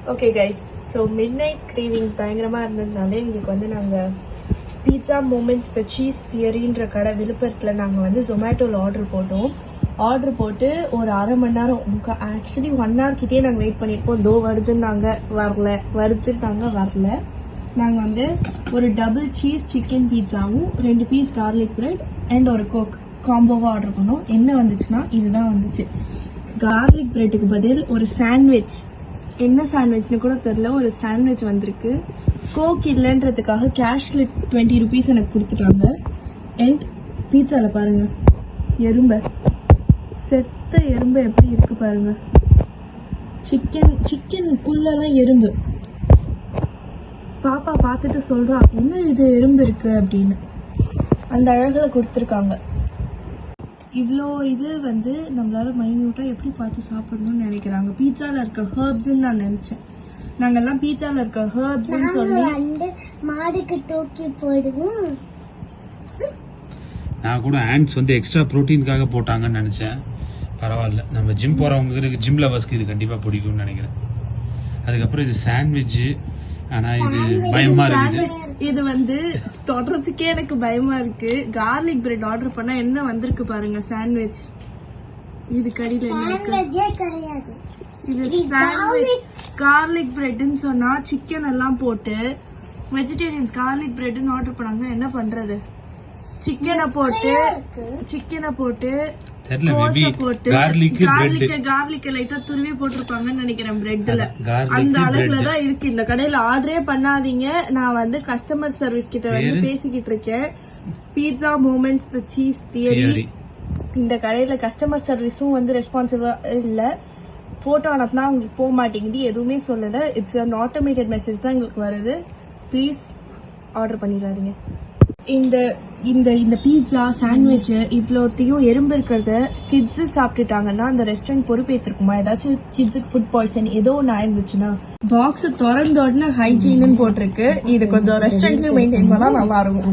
Okay guys, so mid night cravings பயங்கரமாக இருந்ததுனால எங்களுக்கு வந்து நாங்கள் பீட்சா மூமெண்ட்ஸ் த சீஸ் தியரின்ற கடை விழுப்புரத்தில் நாங்கள் வந்து ஜொமேட்டோவில் ஆர்டர் போட்டு ஒரு அரை மணி நேரம் ஆக்சுவலி 1 hour கிட்டே நாங்கள் வெயிட் பண்ணியிருப்போம். தோ வருதுன்னாங்க, வரல. நாங்கள் வந்து ஒரு டபுள் சீஸ் சிக்கன் பீட்சாவும் 2 பீஸ் கார்லிக் பிரெட் அண்ட் ஒரு கோக் காம்போவாக ஆர்டர் பண்ணோம். என்ன வந்துச்சுன்னா இதுதான் வந்துச்சு. கார்லிக் பிரெட்டுக்கு பதில் ஒரு சாண்ட்விச், என்ன சாண்ட்விச்னு கூட தெரியல, ஒரு சாண்ட்விச் வந்திருக்கு. கோக் இல்லைன்றதுக்காக கேஷ்ல 20 rupees எனக்கு கொடுத்துட்டாங்க. அண்ட் பீட்சாவில் பாருங்க, செத்த எறும்பு எப்படி இருக்கு பாருங்க. சிக்கனுக்குள்ளலாம் எறும்பு. பாப்பா பார்த்துட்டு சொல்றா, என்ன இது எறும்பு இருக்கு அப்படின்னு. அந்த அழகுல கொடுத்துருக்காங்க. இவ்வளோ இது வந்து நம்மளால மைன்யூட்டா எப்படி பார்த்து சாப்பிடணும்னு நினைக்கிறாங்க. பீட்சால இருக்க ஹர்ப்ஸ்ன்னு நான் நினைச்சேன். நாங்கெல்லாம் பீட்சால இருக்க ஹர்ப்ஸ்ன்னு சொல்லி மாடுக்கு தூக்கி போடுவோம். நான் கூட ஆண்ட்ஸ் வந்து எக்ஸ்ட்ரா புரோட்டீனுக்காக போட்டாங்கன்னு நினைச்சேன். பரவாயில்ல, நம்ம ஜிம் போறவங்களுக்கு ஜிம் லவர்ஸ்க்கு இது கண்டிப்பா பிடிக்கும்னு நினைக்கிறேன். அதுக்கப்புறம் இது சாண்ட்விச், ஆனா இது பயமா இருக்குது. இது வந்து தொடர்றதுக்கே எனக்கு பயமா இருக்கு. கார்லிக் பிரெட் ஆர்டர் பண்ணா என்ன வந்திருக்கு பாருங்க, சாண்ட்விச். இது கடியில என்ன இருக்கு? இது சாண்ட்விச் கார்லிக் பிரெட்னு சொன்னா சிக்கன் எல்லாம் போட்டு வெஜிடேரியன்ஸ் கார்லிக் பிரெட்னு ஆர்டர் பண்ணாங்க. என்ன பண்றது? சிக்கனை போட்டு கார்லிக் லைட்டா துருவி போட்டிருப்பாங்கன்னு நினைக்கிறேன் பிரெட்ல. அந்த அளவுலதான் இருக்கு. இந்த கடையில ஆர்டரே பண்ணாதீங்க. நான் வந்து கஸ்டமர் சர்வீஸ் கிட்ட வந்து பேசிக்கிட்டு இருக்கேன். பீட்சா மூமெண்ட்ஸ் த சீஸ் தியரி. இந்த கடையில கஸ்டமர் சர்வீஸும் வந்து ரெஸ்பான்சிபிளா இல்ல. போட்டோ அனுப்புனா உங்களுக்கு போக மாட்டேங்குது, எதுவுமே சொல்லல. இட்ஸ் அன் ஆட்டோமேட்டட் மெசேஜ் தான் எங்களுக்கு வருது. ப்ளீஸ் ஆர்டர் பண்ணிடாதீங்க. இந்த பீட்சா சாண்ட்விச் இவ்வளோத்தையும் எறும்பு இருக்கிறத கிட்ஸ் சாப்பிட்டுட்டாங்கன்னா அந்த ரெஸ்டாரண்ட் பொறுப்பேற்றிருக்குமா? ஏதாச்சும் கிட்ஸுக்கு ஃபுட் பாய்சன் ஏதோ ஒன்று ஆயிருந்துச்சுன்னா. பாக்ஸ் திறந்த உடனே ஹைஜீன் போட்டிருக்கு. இது கொஞ்சம் ரெஸ்டாரண்ட்லயும் மெயின்டைன் பண்ணா நல்லா இருக்கும்.